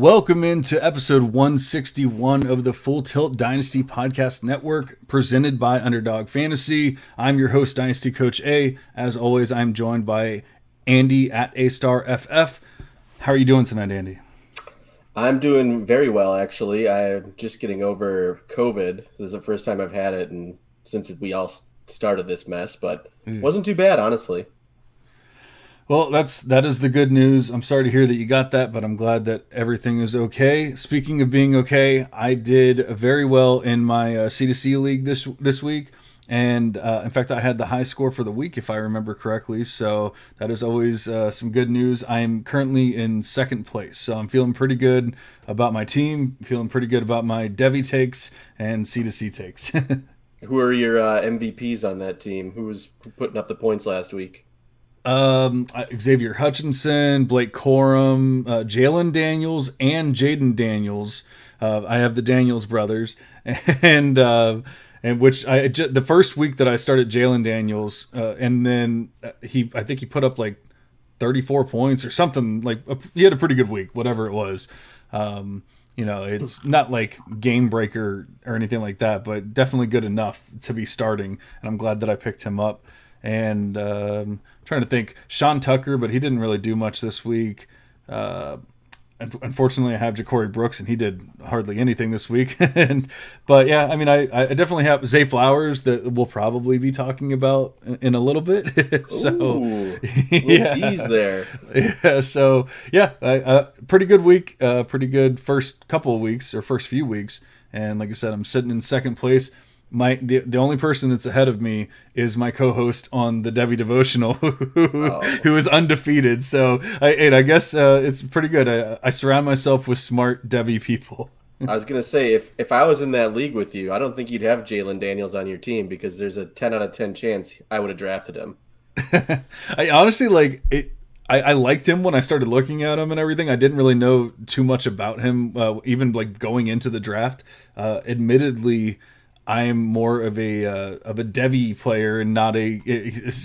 Welcome into episode 161 of the Full Tilt Dynasty Podcast Network, presented by Underdog Fantasy. I'm your host, Dynasty Coach A. As always, I'm joined by Andy at AStarFF. How are you doing tonight, Andy? I'm doing very well, actually. I'm just getting over COVID. This is the first time I've had it, and since we all started this mess, but wasn't too bad, honestly. Well, that is the good news. I'm sorry to hear that you got that, but I'm glad that everything is okay. Speaking of being okay, I did very well in my C2C league this week. And in fact, I had the high score for the week, if I remember correctly. So that is always some good news. I am currently in second place. So I'm feeling pretty good about my team, feeling pretty good about my Devy takes and C2C takes. Who are your MVPs on that team? Who was putting up the points last week? Xavier Hutchinson, Blake Corum, Jalen Daniels, and Jaden Daniels. I have the Daniels brothers. And which the first week that I started Jalen Daniels, and then I think he put up like 34 points or something. Like he had a pretty good week, whatever it was. It's not like game breaker or anything like that, but definitely good enough to be starting. And I'm glad that I picked him up. And trying to think, Sean Tucker, but he didn't really do much this week. Unfortunately, I have Ja'Cory Brooks, and he did hardly anything this week. But yeah, I mean, I definitely have Zay Flowers that we'll probably be talking about in a little bit. So, Ooh, little tease there. Yeah, so yeah, pretty good week, pretty good first couple of weeks or first few weeks, and like I said, I'm sitting in second place. The only person that's ahead of me is my co-host on the Devy Devotional, who is undefeated. So I guess it's pretty good. I surround myself with smart Devy people. I was gonna say if I was in that league with you, I don't think you'd have Jalen Daniels on your team because there's a 10 out of 10 chance I would have drafted him. I honestly like it. I liked him when I started looking at him and everything. I didn't really know too much about him, even like going into the draft. Admittedly, I'm more of a Devy player and not a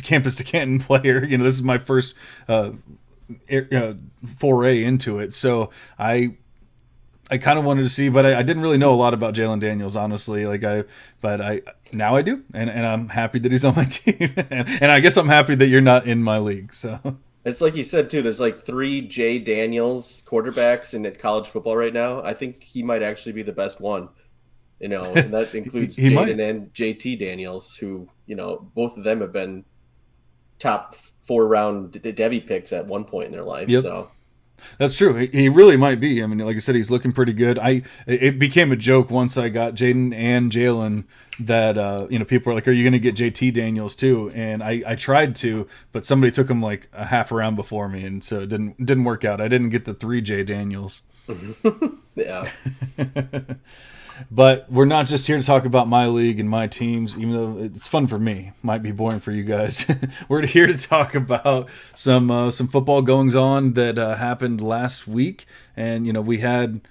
Campus to Canton player. You know, this is my first foray into it, so I kind of wanted to see, but I didn't really know a lot about Jalen Daniels, honestly. Now I do, and I'm happy that he's on my team, and I guess I'm happy that you're not in my league. So It's like you said too. There's like 3 Jay Daniels quarterbacks in college football right now. I think he might actually be the best one. And that includes Jaden and JT Daniels, who, both of them have been top 4-round Devy picks at one point in their life. Yep. So that's true. He really might be. I mean, like I said, he's looking pretty good. It became a joke once I got Jaden and Jalen that people were like, "Are you going to get JT Daniels too?" And I tried to, but somebody took him like a half a round before me, and so it didn't work out. I didn't get the 3 J Daniels. Yeah. But we're not just here to talk about my league and my teams, even though it's fun for me. Might be boring for you guys. We're here to talk about some football goings on that happened last week, and we had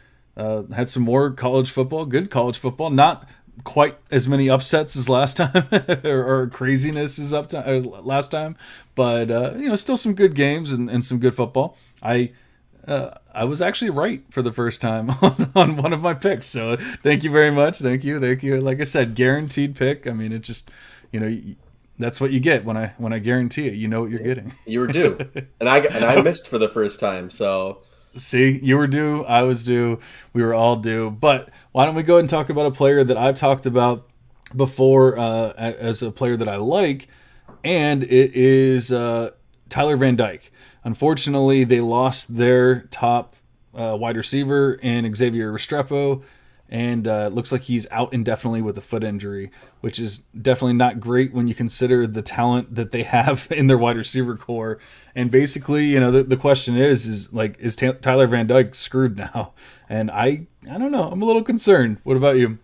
some more college football, good college football. Not quite as many upsets as last time, or craziness as last time, but still some good games and some good football. I was actually right for the first time on one of my picks. So thank you very much. Thank you. Like I said, guaranteed pick. I mean, it just, that's what you get when I guarantee it. You know what you're getting. You were due, and I missed for the first time. So see, you were due. I was due. We were all due. But why don't we go ahead and talk about a player that I've talked about before as a player that I like, and it is Tyler Van Dyke. Unfortunately, they lost their top wide receiver in Xavier Restrepo, and it looks like he's out indefinitely with a foot injury, which is definitely not great when you consider the talent that they have in their wide receiver core. And basically, the question is Tyler Van Dyke screwed now? And I don't know. I'm a little concerned. What about you?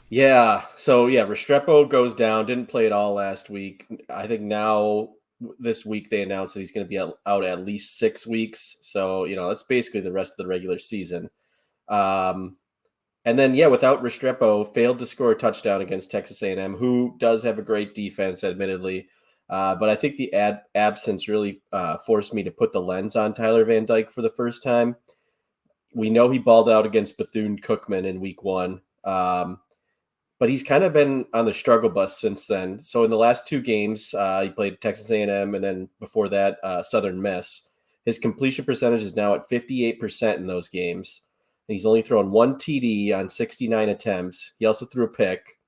Yeah. So yeah, Restrepo goes down. Didn't play at all last week. I think now this week they announced that he's going to be out at least 6 weeks. So, that's basically the rest of the regular season. And then, without Restrepo, failed to score a touchdown against Texas A&M, who does have a great defense, admittedly. But I think the absence really forced me to put the lens on Tyler Van Dyke for the first time. We know he balled out against Bethune-Cookman in week 1. But he's kind of been on the struggle bus since then. So in the last 2 games, he played Texas A&M, and then before that, Southern Miss. His completion percentage is now at 58% in those games. And he's only thrown 1 TD on 69 attempts. He also threw a pick.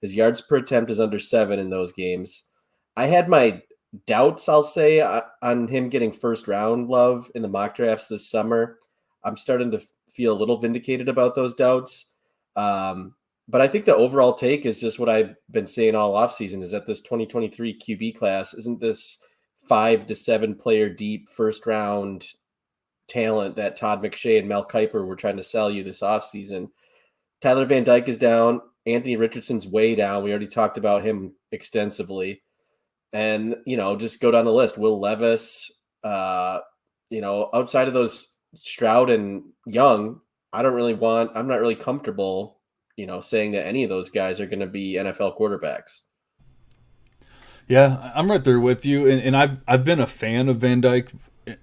His yards per attempt is under 7 in those games. I had my doubts, I'll say, on him getting first round love in the mock drafts this summer. I'm starting to feel a little vindicated about those doubts. But I think the overall take is just what I've been saying all offseason, is that this 2023 QB class isn't this 5 to 7 player deep first round talent that Todd McShay and Mel Kiper were trying to sell you this offseason. Tyler Van Dyke is down. Anthony Richardson's way down. We already talked about him extensively. And, just go down the list. Will Levis, outside of those Stroud and Young, I'm not really comfortable, saying that any of those guys are going to be NFL quarterbacks. Yeah, I'm right there with you. And I've been a fan of Van Dyke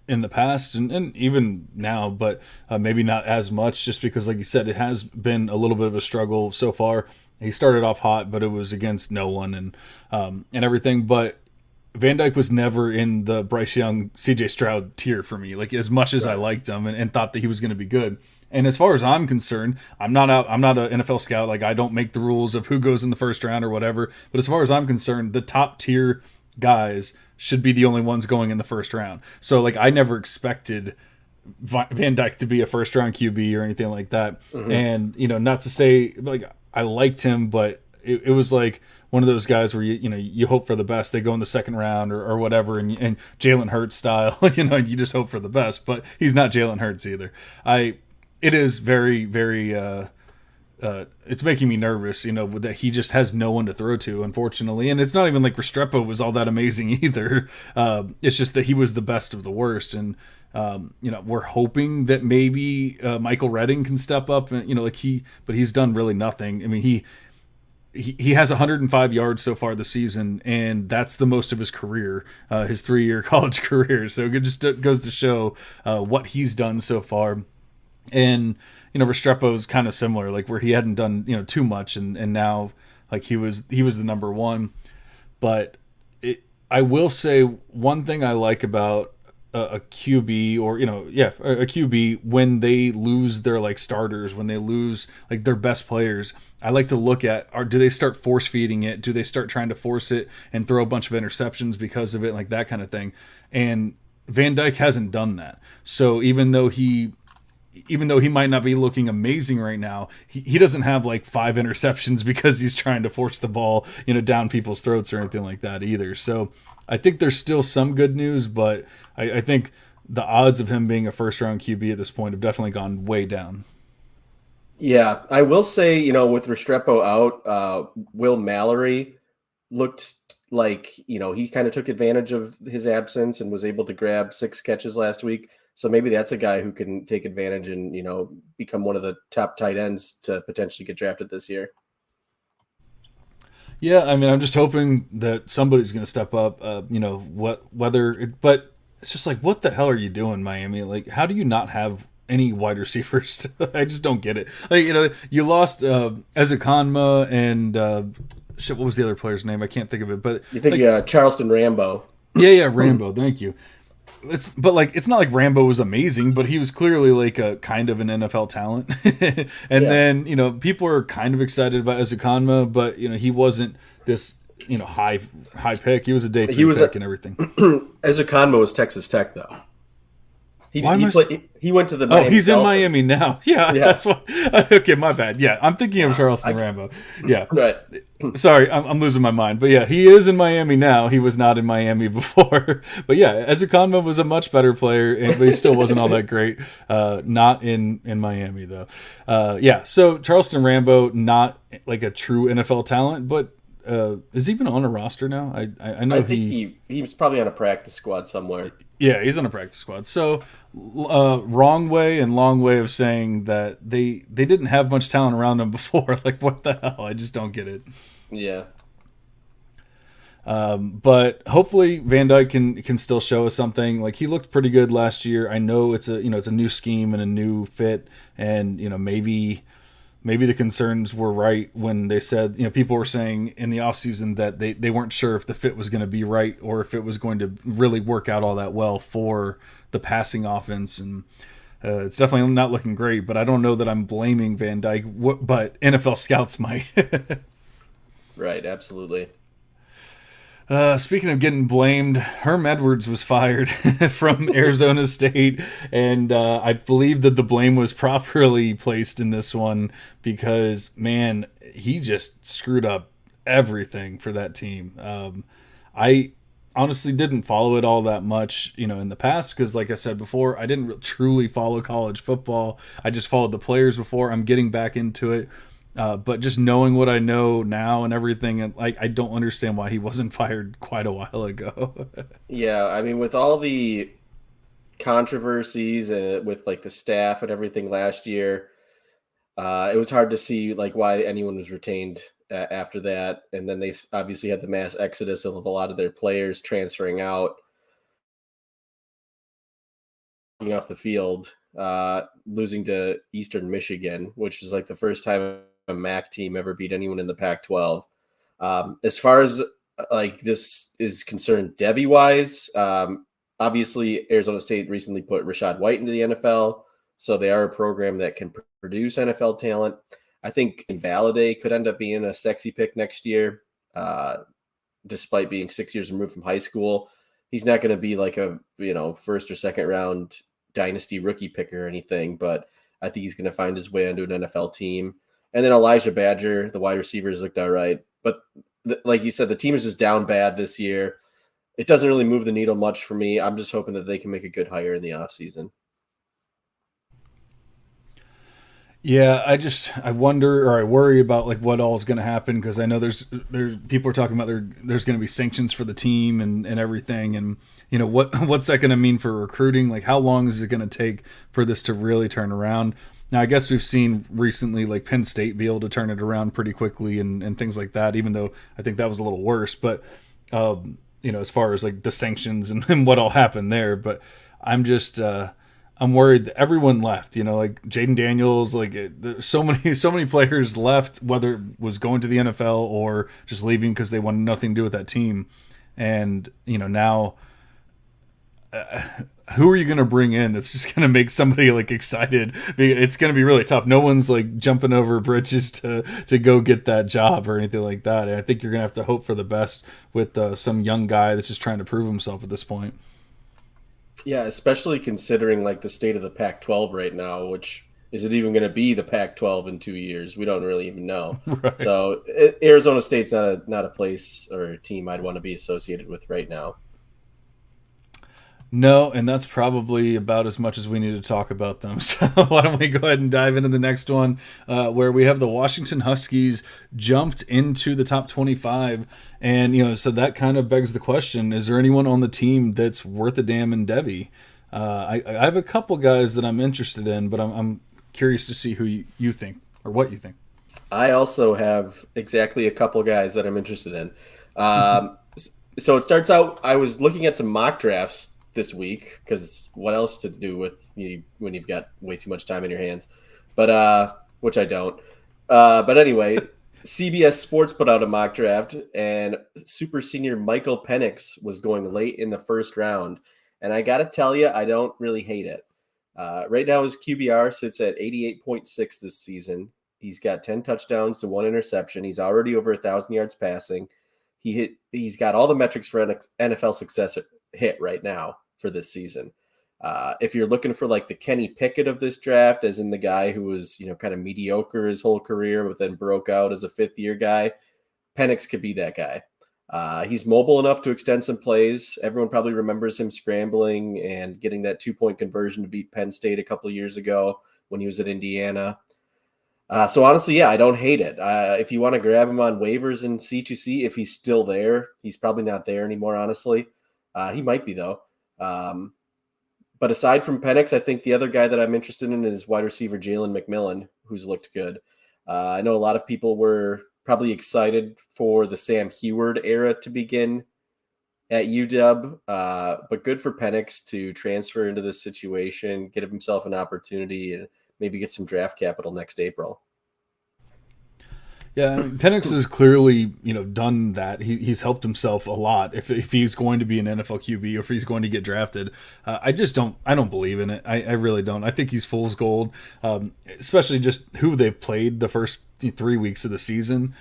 in the past and even now, but maybe not as much, just because, like you said, it has been a little bit of a struggle so far. He started off hot, but it was against no one and everything. But Van Dyke was never in the Bryce Young, CJ Stroud tier for me. Like, as much as I liked him and thought that he was going to be good. And as far as I'm concerned, I'm not an NFL scout. Like, I don't make the rules of who goes in the first round or whatever. But as far as I'm concerned, the top tier guys should be the only ones going in the first round. So, like, I never expected Van Dyke to be a first round QB or anything like that. Mm-hmm. And, not to say, like, I liked him, but it was like one of those guys where you hope for the best. They go in the second round or whatever, and Jalen Hurts style, you just hope for the best. But he's not Jalen Hurts either. It is very, very. It's making me nervous, that he just has no one to throw to, unfortunately. And it's not even like Restrepo was all that amazing either. It's just that he was the best of the worst. And, we're hoping that maybe Michael Redding can step up, and, but he's done really nothing. I mean, he has 105 yards so far this season, and that's the most of his career, his 3-year college career. So it just goes to show what he's done so far. And, Restrepo is kind of similar, like where he hadn't done, too much, and now like he was the number one. But I will say one thing I like about a QB or, a QB, when they lose their like starters, when they lose like their best players, I like to look at, do they start force feeding it? Do they start trying to force it and throw a bunch of interceptions because of it? Like that kind of thing. And Van Dyke hasn't done that. So even though he might not be looking amazing right now, he doesn't have like 5 interceptions because he's trying to force the ball, down people's throats or anything like that either. So I think there's still some good news, but I think the odds of him being a first-round QB at this point have definitely gone way down. Yeah, I will say, with Restrepo out, Will Mallory looked like, he kind of took advantage of his absence and was able to grab 6 catches last week. So maybe that's a guy who can take advantage and, become one of the top tight ends to potentially get drafted this year. Yeah, I mean, I'm just hoping that somebody's going to step up, but it's just like, what the hell are you doing, Miami? Like, how do you not have any wide receivers? I just don't get it. Like, you lost Ezekanma and what was the other player's name? I can't think of it. But you think Charleston Rambo? Yeah, Rambo. Thank you. It's not like Rambo was amazing, but he was clearly like a kind of an NFL talent. And then, people are kind of excited about Ezekanma, but he wasn't this, high pick. He was a day 3 pick and everything. Ezekanma was Texas Tech though. He went to the Miami he's Dolphins. In Miami now. Yeah, that's why. Okay, my bad. Yeah, I'm thinking of Charleston Rambo. Yeah. Right. Sorry, I'm losing my mind. But yeah, he is in Miami now. He was not in Miami before. But yeah, Ezekanma was a much better player, but he still wasn't all that great. Not in Miami, though. So Charleston Rambo, not like a true NFL talent, but is he even on a roster now? I know I think he was probably on a practice squad somewhere. Yeah, he's on a practice squad. So, long way of saying that they didn't have much talent around them before. Like, what the hell? I just don't get it. Yeah. But hopefully Van Dyke can still show us something. Like, he looked pretty good last year. I know it's a new scheme and a new fit, and maybe the concerns were right when they said, people were saying in the offseason that they weren't sure if the fit was going to be right or if it was going to really work out all that well for the passing offense. And it's definitely not looking great, but I don't know that I'm blaming Van Dyke, but NFL scouts might. Right, absolutely. Speaking of getting blamed, Herm Edwards was fired from Arizona State, and I believe that the blame was properly placed in this one because, man, he just screwed up everything for that team. I honestly didn't follow it all that much, in the past because, like I said before, I didn't truly follow college football. I just followed the players before. I'm getting back into it. But just knowing what I know now and everything, and I don't understand why he wasn't fired quite a while ago. Yeah, I mean, with all the controversies and with like the staff and everything last year, it was hard to see like why anyone was retained after that. And then they obviously had the mass exodus of a lot of their players transferring out, off the field, losing to Eastern Michigan, which is like the first time a MAC team ever beat anyone in the Pac-12. As far as like this is concerned, Devy wise, obviously Arizona State recently put Rashad White into the NFL, so they are a program that can produce NFL talent. I think Invalide could end up being a sexy pick next year, despite being 6 years removed from high school. He's not going to be like a first or second round dynasty rookie pick or anything, but I think he's going to find his way onto an NFL team. And then Elijah Badger, the wide receivers, looked all right. But like you said, the team is just down bad this year. It doesn't really move the needle much for me. I'm just hoping that they can make a good hire in the offseason. Yeah, I wonder, or I worry about like what all is going to happen because I know there's people are talking about there's going to be sanctions for the team and everything, and what's that going to mean for recruiting? Like, how long is it going to take for this to really turn around? Now, I guess we've seen recently like Penn State be able to turn it around pretty quickly and things like that, even though I think that was a little worse. But as far as like the sanctions and what all happened there, but I'm just I'm worried that everyone left. Like Jaden Daniels, like so many players left, whether it was going to the NFL or just leaving because they wanted nothing to do with that team. And now, who are you going to bring in that's just going to make somebody like excited? It's going to be really tough. No one's like jumping over bridges to go get that job or anything like that. And I think you're going to have to hope for the best with some young guy that's just trying to prove himself at this point. Yeah, especially considering like the state of the Pac-12 right now, which is it even going to be the Pac-12 in 2 years? We don't really even know. Right. So Arizona State's not a place or a team I'd want to be associated with right now. No, and that's probably about as much as we need to talk about them. So why don't we go ahead and dive into the next one, where we have the Washington Huskies jumped into the top 25. And, so that kind of begs the question, is there anyone on the team that's worth a damn in Devy? I have a couple guys that I'm interested in, but I'm curious to see who you think or what you think. I also have exactly a couple guys that I'm interested in. So it starts out, I was looking at some mock drafts this week because what else to do with you when you've got way too much time in your hands, but which I don't. But anyway, CBS Sports put out a mock draft, and super senior Michael Penix was going late in the first round, and I gotta tell you, I don't really hate it. Right now, his QBR sits at 88.6 this season. He's got 10 touchdowns to 1 interception. He's already over 1,000 yards passing. He's got all the metrics for NFL success hit right now for this season. If you're looking for like the Kenny Pickett of this draft, as in the guy who was, kind of mediocre his whole career, but then broke out as a 5th-year guy, Penix could be that guy. He's mobile enough to extend some plays. Everyone probably remembers him scrambling and getting that 2-point conversion to beat Penn State a couple of years ago when he was at Indiana. So honestly, yeah, I don't hate it. If you want to grab him on waivers in C2C, if he's still there, he's probably not there anymore, honestly. He might be, though. But aside from Penix, I think the other guy that I'm interested in is wide receiver Jalen McMillan, who's looked good. I know a lot of people were probably excited for the Sam Heward era to begin at UW. But good for Penix to transfer into this situation, get himself an opportunity, and maybe get some draft capital next April. Yeah, I mean, Penix has clearly, done that. He's helped himself a lot. If he's going to be an NFL QB or if he's going to get drafted, I don't believe in it. I really don't. I think he's fool's gold, especially just who they've played the first 3 weeks of the season.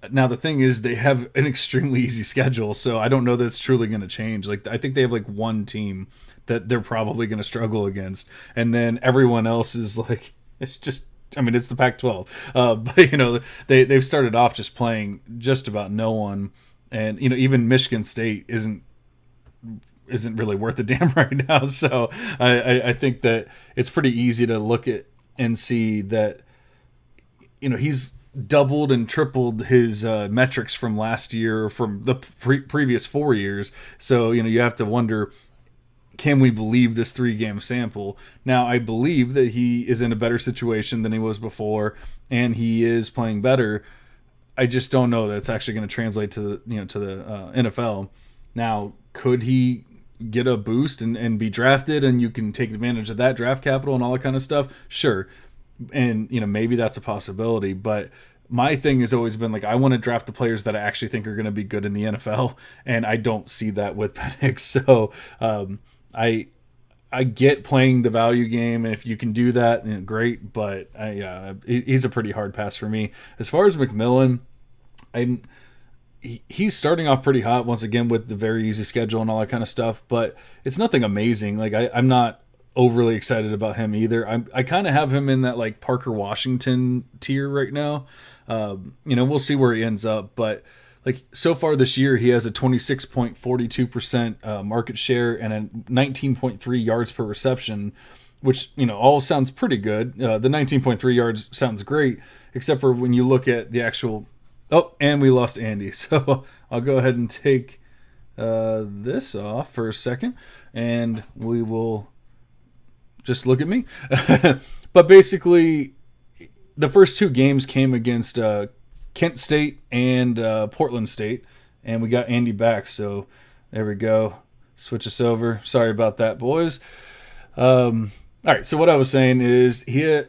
Now the thing is, they have an extremely easy schedule, so I don't know that it's truly going to change. Like I think they have like one team that they're probably going to struggle against, and then everyone else is like it's just. I mean, it's the Pac-12, but they've started off just playing just about no one, and even Michigan State isn't really worth a damn right now. So I think that it's pretty easy to look at and see that he's doubled and tripled his metrics from last year, from the previous 4 years. So you have to wonder, can we believe this 3-game sample? Now, I believe that he is in a better situation than he was before, and he is playing better. I just don't know that it's actually going to translate to the NFL. Now, could he get a boost and be drafted, and you can take advantage of that draft capital and all that kind of stuff? Sure, and maybe that's a possibility. But my thing has always been like, I want to draft the players that I actually think are going to be good in the NFL, and I don't see that with Penix. So. I get playing the value game, and if you can do that, great. But he's a pretty hard pass for me. As far as McMillan, he's starting off pretty hot once again with the very easy schedule and all that kind of stuff. But it's nothing amazing. Like I'm not overly excited about him either. I kind of have him in that like Parker Washington tier right now. We'll see where he ends up, but. Like so far this year, he has a 26.42% market share and a 19.3 yards per reception, which all sounds pretty good. The 19.3 yards sounds great, except for when you look at the actual. Oh, and we lost Andy, so I'll go ahead and take this off for a second, and we will just look at me. But basically, the first 2 games came against. Kent State and Portland State, and we got Andy back, so there we go. Switch us over. Sorry about that, boys. All right, so what I was saying is he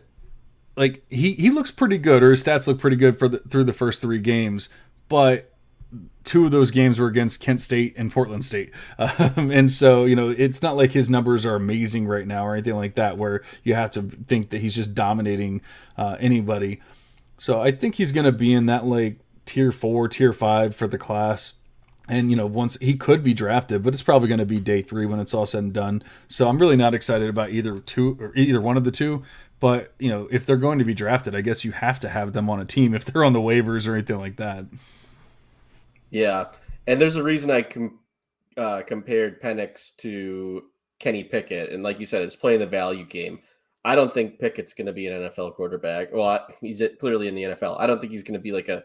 looks pretty good, or his stats look pretty good through the first 3 games, but 2 of those games were against Kent State and Portland State, and so it's not like his numbers are amazing right now or anything like that, where you have to think that he's just dominating anybody. So I think he's going to be in that like tier 4, tier 5 for the class. And, once he could be drafted, but it's probably going to be day 3 when it's all said and done. So I'm really not excited about either one of the 2. But, if they're going to be drafted, I guess you have to have them on a team if they're on the waivers or anything like that. Yeah. And there's a reason I compared Penix to Kenny Pickett. And like you said, it's playing the value game. I don't think Pickett's going to be an NFL quarterback. Well, he's clearly in the NFL. I don't think he's going to be like a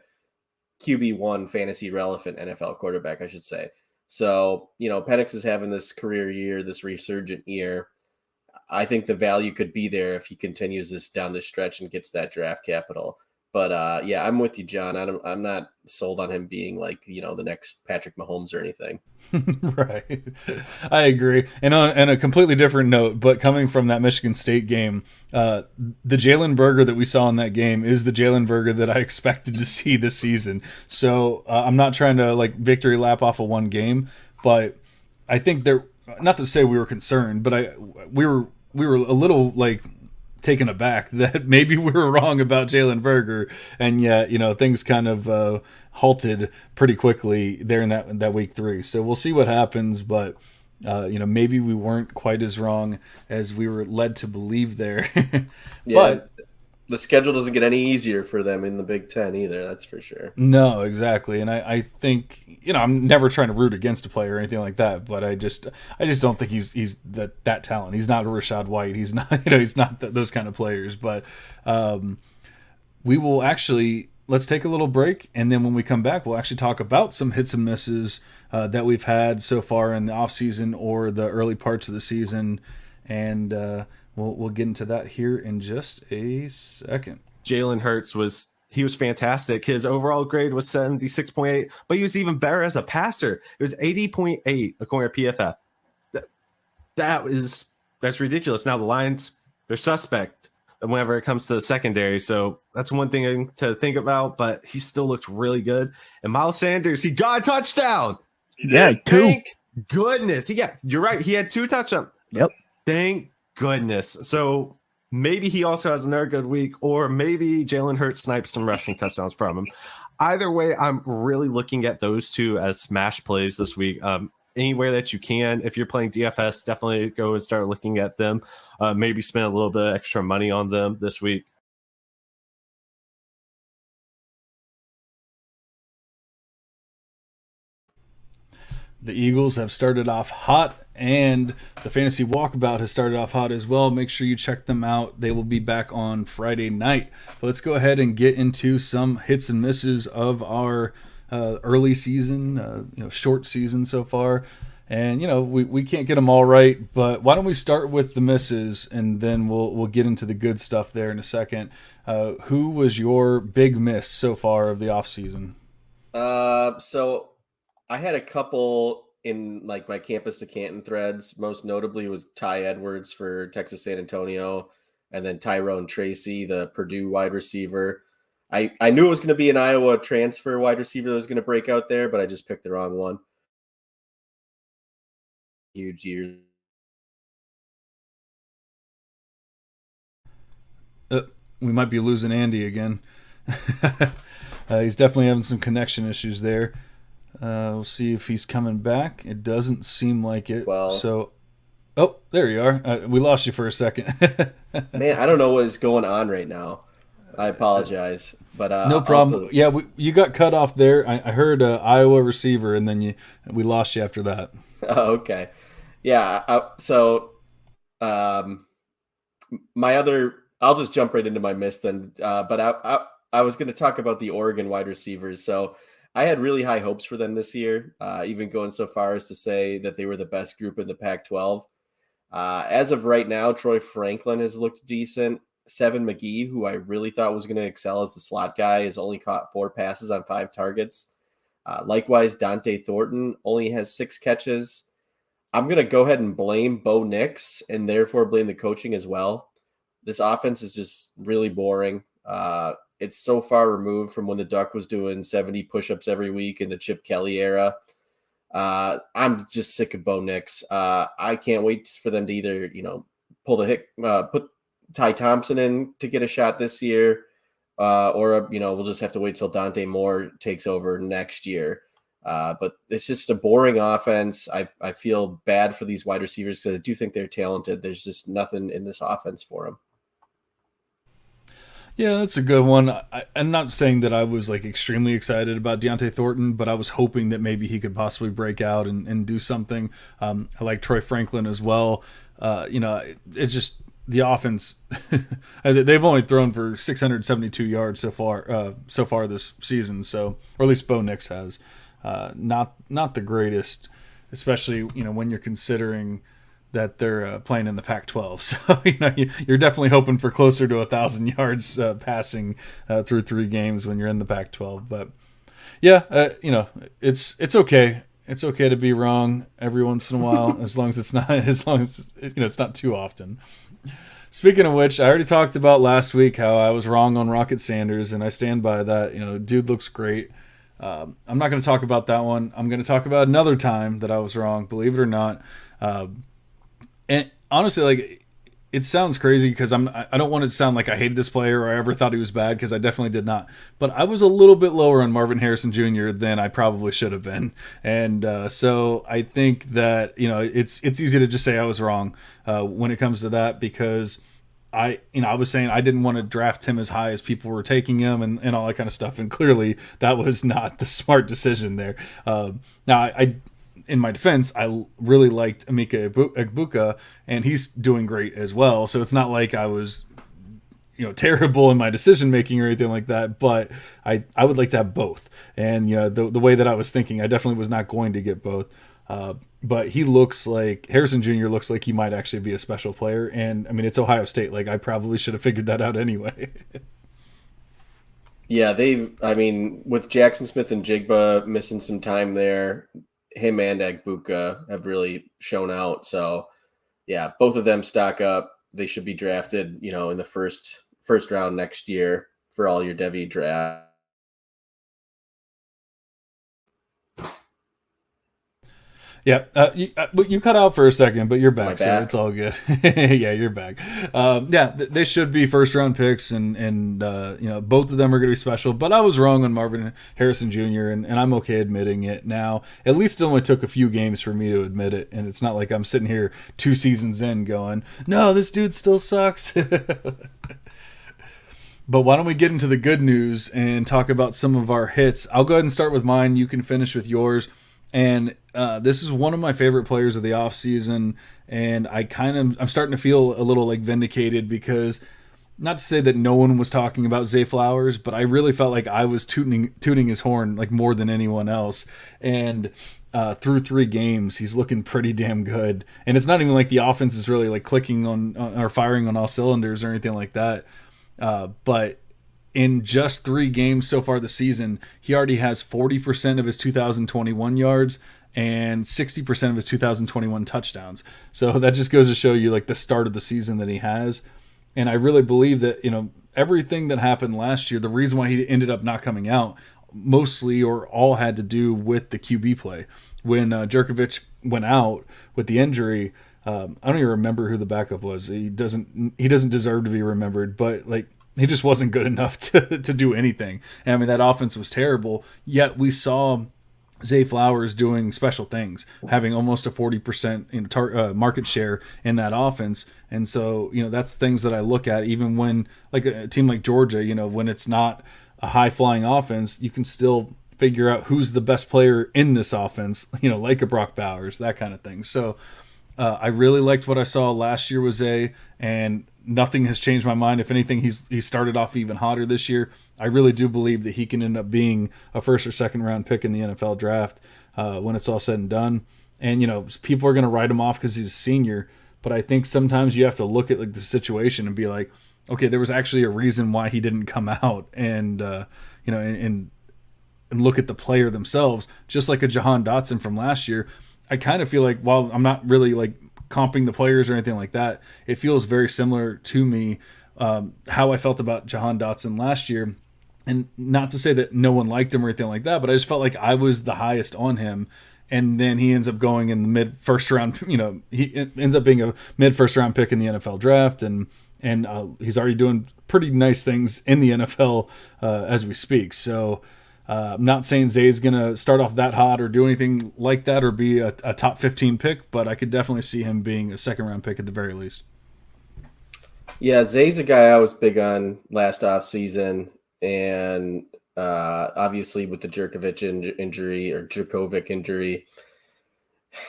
QB1 fantasy relevant NFL quarterback, I should say. So, Penix is having this career year, this resurgent year. I think the value could be there if he continues this down the stretch and gets that draft capital. But I'm with you, John. I'm not sold on him being like, the next Patrick Mahomes or anything. Right. I agree. And on a completely different note, but coming from that Michigan State game, the Jalen Berger that we saw in that game is the Jalen Berger that I expected to see this season. So I'm not trying to like victory lap off of one game, but I think not to say we were concerned, but we were a little like taken aback that maybe we were wrong about Jalen Berger, and yet things kind of halted pretty quickly there in that week 3. So we'll see what happens, but maybe we weren't quite as wrong as we were led to believe there. But the schedule doesn't get any easier for them in the Big Ten either. That's for sure. No, exactly. And I think, I'm never trying to root against a player or anything like that, but I just don't think he's that talent. He's not Rashad White. He's not, he's not those kind of players, but we will actually, let's take a little break. And then when we come back, we'll actually talk about some hits and misses that we've had so far in the off season or the early parts of the season. And, we'll get into that here in just a second. Jalen Hurts was he was fantastic. His overall grade was 76.8, but he was even better as a passer. It was 80.8 according to PFF. That's ridiculous. Now the Lions, they're suspect whenever it comes to the secondary, so that's one thing to think about, but he still looks really good. And Miles Sanders, he got a touchdown. Yeah, 2. Thank goodness. You're right. He had 2 touchdowns. Yep. Thank goodness. So maybe he also has another good week, or maybe Jalen Hurts snipes some rushing touchdowns from him. Either way, I'm really looking at those 2 as smash plays this week. Anywhere that you can, if you're playing DFS, definitely go and start looking at them. Maybe spend a little bit of extra money on them this week. The Eagles have started off hot, and the Fantasy Walkabout has started off hot as well. Make sure you check them out. They will be back on Friday night. But let's go ahead and get into some hits and misses of our early season, short season so far. And, we can't get them all right, but why don't we start with the misses, and then we'll get into the good stuff there in a second. Who was your big miss so far of the offseason? So I had a couple in like my campus to Canton threads. Most notably was Ty Edwards for Texas San Antonio, and then Tyrone Tracy, the Purdue wide receiver. I knew it was going to be an Iowa transfer wide receiver that was going to break out there, but I just picked the wrong one. Huge year. We might be losing Andy again. He's definitely having some connection issues there. We'll see if he's coming back. It doesn't seem like it. Well, so, there you are. We lost you for a second. Man, I don't know what is going on right now. I apologize, but no problem. You got cut off there. I heard Iowa receiver, and then we lost you after that. Oh, okay. Yeah. My other, I'll just jump right into my miss then. But I was going to talk about the Oregon wide receivers. So I had really high hopes for them this year, even going so far as to say that they were the best group in the Pac-12. As of right now, Troy Franklin has looked decent. Seven McGee, who I really thought was going to excel as the slot guy, has only caught 4 passes on 5 targets. Likewise, Dante Thornton only has 6 catches. I'm going to go ahead and blame Bo Nix and therefore blame the coaching as well. This offense is just really boring. It's so far removed from when the Duck was doing 70 push-ups every week in the Chip Kelly era. I'm just sick of Bo Nix. I can't wait for them to either, put Ty Thompson in to get a shot this year, or we'll just have to wait till Dante Moore takes over next year. But it's just a boring offense. I feel bad for these wide receivers because I do think they're talented. There's just nothing in this offense for them. Yeah, that's a good one. I'm not saying that I was like extremely excited about Deontay Thornton, but I was hoping that maybe he could possibly break out and do something. I like Troy Franklin as well. It's just the offense. They've only thrown for 672 yards so far this season. So, or at least Bo Nix has. Not the greatest, especially when you're considering that they're playing in the Pac-12. So you're definitely hoping for closer to 1,000 yards passing through 3 games when you're in the Pac-12. But yeah, it's okay. It's okay to be wrong every once in a while, as long as it's not too often. Speaking of which, I already talked about last week how I was wrong on Rocket Sanders, and I stand by that. Dude looks great. I'm not going to talk about that one. I'm going to talk about another time that I was wrong, believe it or not. And honestly, it sounds crazy because I don't want it to sound like I hated this player or I ever thought he was bad, because I definitely did not. But I was a little bit lower on Marvin Harrison Jr. than I probably should have been, and so I think that it's easy to just say I was wrong when it comes to that, because I was saying I didn't want to draft him as high as people were taking him and all that kind of stuff, and clearly that was not the smart decision there. Now in my defense, I really liked Emeka Egbuka, and he's doing great as well. So it's not like I was, terrible in my decision making or anything like that. But I would like to have both. And the way that I was thinking, I definitely was not going to get both. But Harrison Jr. looks like he might actually be a special player. And I mean, it's Ohio State. Like, I probably should have figured that out anyway. Yeah, I mean, with Jackson Smith and Jigba missing some time there, him and Agbuka have really shown out. So, yeah, both of them stock up. They should be drafted, in the first round next year for all your Devy draft. Yeah, you cut out for a second, but you're Am I back, so back? it's all good. Yeah, you're back. They should be first round picks, and both of them are going to be special. But I was wrong on Marvin Harrison Jr., and I'm okay admitting it now. At least it only took a few games for me to admit it, and it's not like I'm sitting here 2 seasons in going, "No, this dude still sucks." But why don't we get into the good news and talk about some of our hits? I'll go ahead and start with mine. You can finish with yours. And this is one of my favorite players of the offseason. And I'm starting to feel a little like vindicated because, not to say that no one was talking about Zay Flowers, but I really felt like I was tooting his horn like more than anyone else. And through 3 games, he's looking pretty damn good. And it's not even like the offense is really like clicking on or firing on all cylinders or anything like that. But in just 3 games so far this season, he already has 40% of his 2021 yards and 60% of his 2021 touchdowns. So that just goes to show you like the start of the season that he has. And I really believe that, everything that happened last year, the reason why he ended up not coming out mostly or all had to do with the QB play. When Jerkovich went out with the injury, I don't even remember who the backup was. He doesn't deserve to be remembered, but like he just wasn't good enough to do anything. And I mean, that offense was terrible. Yet we saw Zay Flowers doing special things, having almost a 40% market share in that offense. And so, that's things that I look at even when like a team like Georgia, when it's not a high flying offense, you can still figure out who's the best player in this offense, like a Brock Bowers, that kind of thing. So I really liked what I saw last year with Zay, and nothing has changed my mind. If anything, he started off even hotter this year. I really do believe that he can end up being a first or second round pick in the NFL draft when it's all said and done. And people are going to write him off because he's a senior, but I think sometimes you have to look at like the situation and be like, okay, there was actually a reason why he didn't come out, and and look at the player themselves, just like a Jahan Dotson from last year. I kind of feel like, while I'm not really like comping the players or anything like that, it feels very similar to me how I felt about Jahan Dotson last year. And not to say that no one liked him or anything like that, but I just felt like I was the highest on him. And then he ends up going in the mid first round. He ends up being a mid first round pick in the NFL draft, and he's already doing pretty nice things in the NFL as we speak. So I'm not saying Zay's going to start off that hot or do anything like that or be a top 15 pick, but I could definitely see him being a second round pick at the very least. Yeah, Zay's a guy I was big on last off season, and obviously with the injury or Djokovic injury,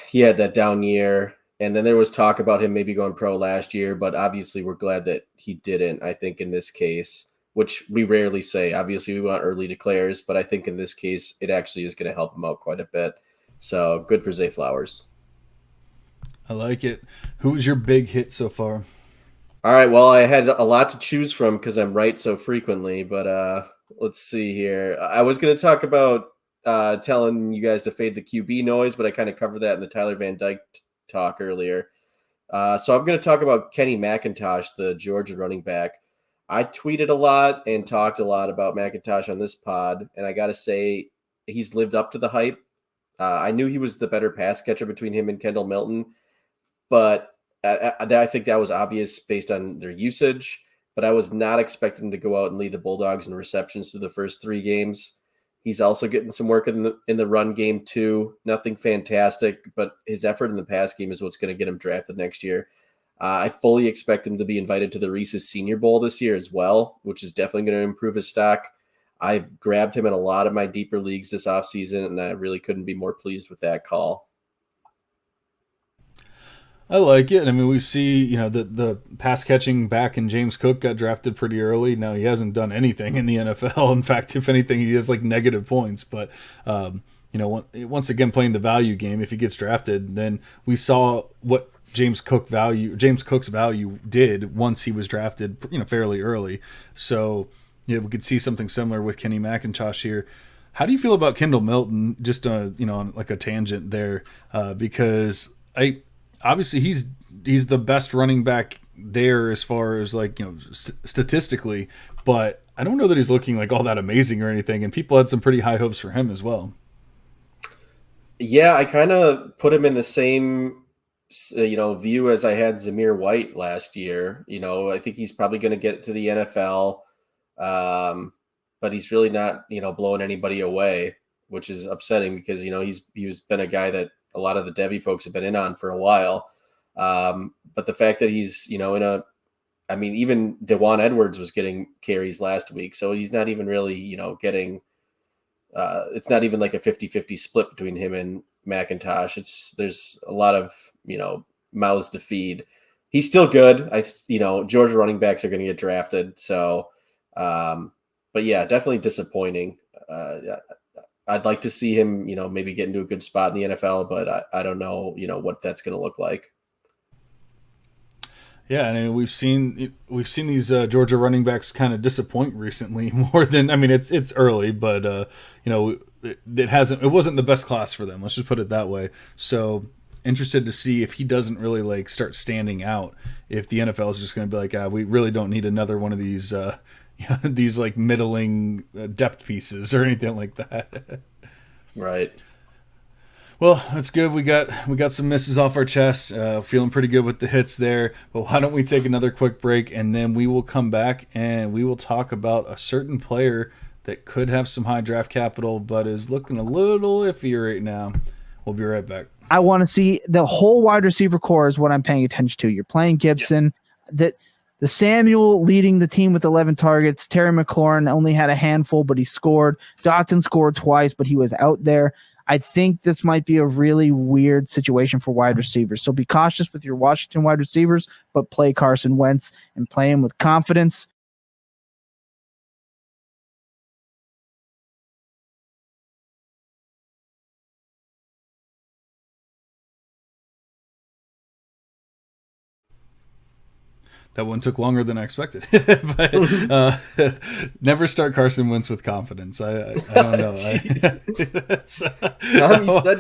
he had that down year. And then there was talk about him maybe going pro last year, but obviously we're glad that he didn't, I think, in this case, which we rarely say. Obviously, we want early declares, but I think in this case, it actually is going to help him out quite a bit. So good for Zay Flowers. I like it. Who was your big hit so far? All right, well, I had a lot to choose from because I'm right so frequently, but let's see here. I was going to talk about telling you guys to fade the QB noise, but I kind of covered that in the Tyler Van Dyke talk earlier. So I'm going to talk about Kenny Mcintosh, the Georgia running back. I tweeted a lot and talked a lot about Mcintosh on this pod, and I got to say he's lived up to the hype. I knew he was the better pass catcher between him and Kendall Milton, but I think that was obvious based on their usage. But I was not expecting him to go out and lead the Bulldogs in receptions through the first 3 games. He's also getting some work in the run game too. Nothing fantastic, but his effort in the pass game is what's going to get him drafted next year. I fully expect him to be invited to the Reese's Senior Bowl this year as well, which is definitely going to improve his stock. I've grabbed him in a lot of my deeper leagues this offseason, and I really couldn't be more pleased with that call. I like it. I mean, we see, the pass catching back in James Cook got drafted pretty early. Now he hasn't done anything in the NFL. In fact, if anything, he has like negative points. But, once again, playing the value game, if he gets drafted, then we saw what James Cook's value did once he was drafted, fairly early. So Yeah, we could see something similar with Kenny Mcintosh here. How do you feel about Kendall Milton? Just on like a tangent there, because obviously he's the best running back there as far as like statistically, but I don't know that he's looking like all that amazing or anything. And people had some pretty high hopes for him as well. Yeah, I kind of put him in the same view as I had Zamir White last year. I think he's probably going to get to the NFL. But he's really not, blowing anybody away, which is upsetting because, he's been a guy that a lot of the Devy folks have been in on for a while. But the fact that he's, even DeJuan Edwards was getting carries last week. So he's not even really, getting, it's not even like a 50-50 split between him and Mcintosh. There's a lot of, mouths to feed. He's still good. Georgia running backs are going to get drafted. So, but yeah, definitely disappointing. I'd like to see him, maybe get into a good spot in the NFL, but I don't know, what that's going to look like. Yeah, and I mean, we've seen these Georgia running backs kind of disappoint recently more than it's early, but it wasn't the best class for them. Let's just put it that way. So interested to see if he doesn't really like start standing out. If the NFL is just going to be like, we really don't need another one of these these like middling depth pieces or anything like that. Right. Well, that's good. We got some misses off our chest. Feeling pretty good with the hits there. But why don't we take another quick break, and then we will come back and we will talk about a certain player that could have some high draft capital but is looking a little iffy right now. We'll be right back. I want to see the whole wide receiver core is what I'm paying attention to. You're playing Gibson. Yeah. The Samuel leading the team with 11 targets. Terry McLaurin only had a handful, but he scored. Dotson scored twice, but he was out there. I think this might be a really weird situation for wide receivers. So be cautious with your Washington wide receivers, but play Carson Wentz and play him with confidence. That one took longer than I expected. But never start Carson Wentz with confidence. I don't know. You said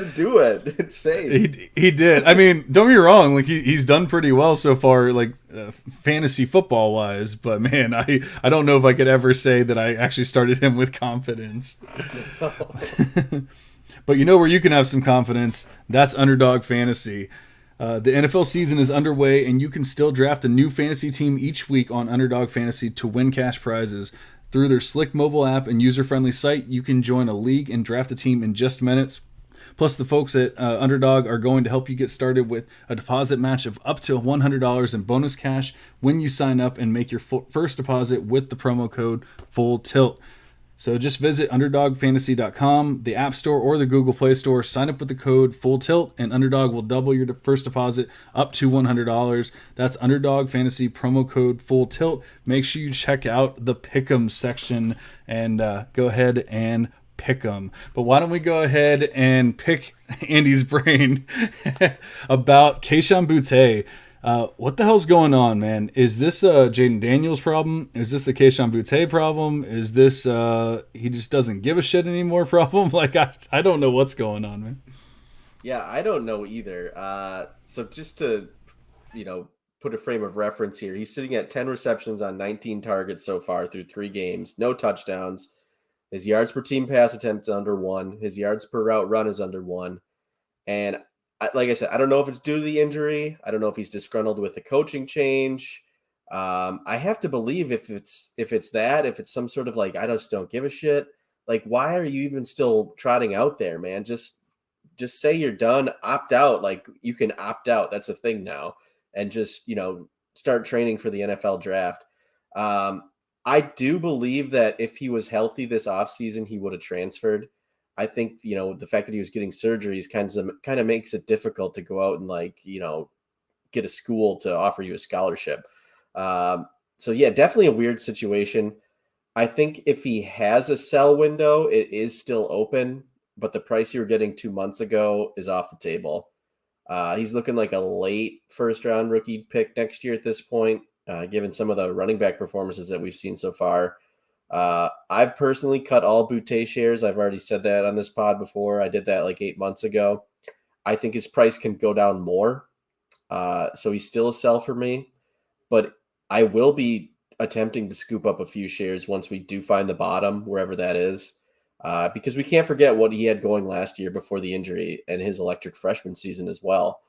to do it. It's safe. He did. I mean, don't get me wrong. Like he's done pretty well so far, like fantasy football wise. But man, I don't know if I could ever say that I actually started him with confidence. But where you can have some confidence? That's Underdog Fantasy. The NFL season is underway, and you can still draft a new fantasy team each week on Underdog Fantasy to win cash prizes. Through their slick mobile app and user-friendly site, you can join a league and draft a team in just minutes. Plus, the folks at Underdog are going to help you get started with a deposit match of up to $100 in bonus cash when you sign up and make your first deposit with the promo code FULLTILT. So just visit UnderdogFantasy.com, the App Store, or the Google Play Store. Sign up with the code FULLTILT, and Underdog will double your first deposit up to $100. That's Underdog Fantasy, promo code FULLTILT. Make sure you check out the Pick'em section and go ahead and pick 'em. But why don't we go ahead and pick Andy's brain about Kayshon Boutte. What the hell's going on, man? Is this Jaden Daniels problem? Is this the Kayshon Boutte problem? Is this he just doesn't give a shit anymore problem? Like, I don't know what's going on, man. Yeah, I don't know either. So just to, put a frame of reference here, he's sitting at 10 receptions on 19 targets so far through 3 games, no touchdowns. His yards per team pass attempt is under 1. His yards per route run is under 1. And like I said, I don't know if it's due to the injury. I don't know if he's disgruntled with the coaching change. I have to believe if it's some sort of like, I just don't give a shit. Like, why are you even still trotting out there, man? Just say you're done, opt out. Like, you can opt out. That's a thing now. And just, start training for the NFL draft. I do believe that if he was healthy this offseason, he would have transferred. I think, the fact that he was getting surgeries kind of makes it difficult to go out and get a school to offer you a scholarship. So yeah, definitely a weird situation. I think if he has a sell window, it is still open, but the price you were getting 2 months ago is off the table. He's looking like a late first round rookie pick next year at this point, given some of the running back performances that we've seen so far. I've personally cut all Boutte shares. I've already said that on this pod before. I did that like 8 months ago. I think his price can go down more. So he's still a sell for me, but I will be attempting to scoop up a few shares once we do find the bottom, wherever that is, because we can't forget what he had going last year before the injury and his electric freshman season as well.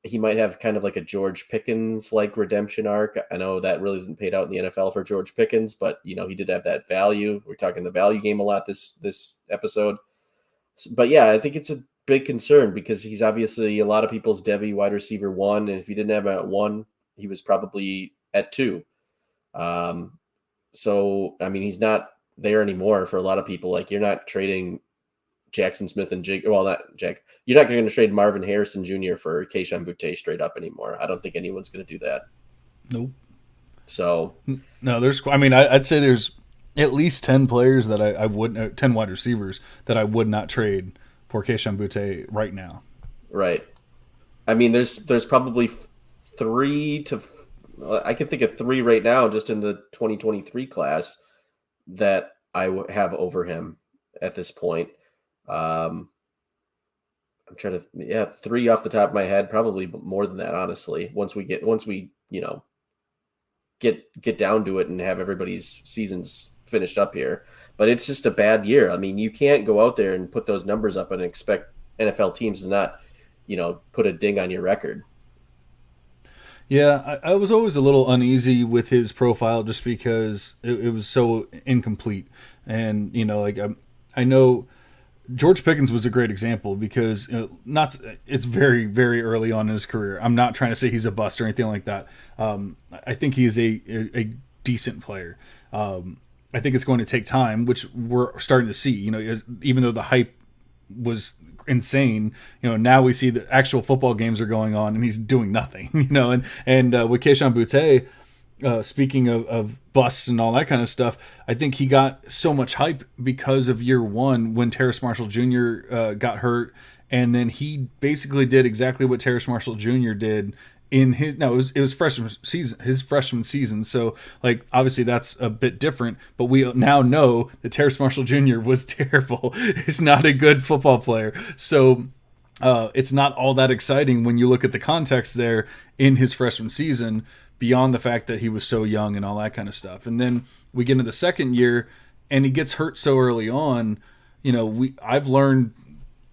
He might have kind of like a George Pickens like redemption arc. I know that really isn't paid out in the NFL for George Pickens, but he did have that value. We're talking the value game a lot this episode. But yeah, I think it's a big concern because he's obviously a lot of people's Devy wide receiver 1, and if you didn't have him at 1, he was probably at 2. So I mean, he's not there anymore for a lot of people. Like, you're not trading Jackson Smith and Jake. Well, not Jack. You're not going to trade Marvin Harrison Jr. for Kayshon Boutte straight up anymore. I don't think anyone's going to do that. Nope. So no, I'd say there's at least 10 players that I wouldn't, 10 wide receivers that I would not trade for Kayshon Boutte right now. Right. I mean, there's probably 3 to, I can think of 3 right now just in the 2023 class that I have over him at this point. I'm trying to, 3 off the top of my head, probably more than that, honestly. Once we get down to it and have everybody's seasons finished up here. But it's just a bad year. I mean, you can't go out there and put those numbers up and expect NFL teams to not, put a ding on your record. Yeah, I was always a little uneasy with his profile just because it was so incomplete. And, I know George Pickens was a great example because it's very, very early on in his career. I'm not trying to say he's a bust or anything like that. I think he is a decent player. I think it's going to take time, which we're starting to see. Even though the hype was insane, now we see the actual football games are going on and he's doing nothing. And with Kayshon Boutte, speaking of busts and all that kind of stuff, I think he got so much hype because of year 1 when Terrace Marshall Jr. Got hurt, and then he basically did exactly what Terrace Marshall Jr. did in his freshman season. So like, obviously that's a bit different, but we now know that Terrace Marshall Jr. was terrible. He's not a good football player. So it's not all that exciting when you look at the context there in his freshman season, beyond the fact that he was so young and all that kind of stuff. And then we get into the second year and he gets hurt so early on. I've learned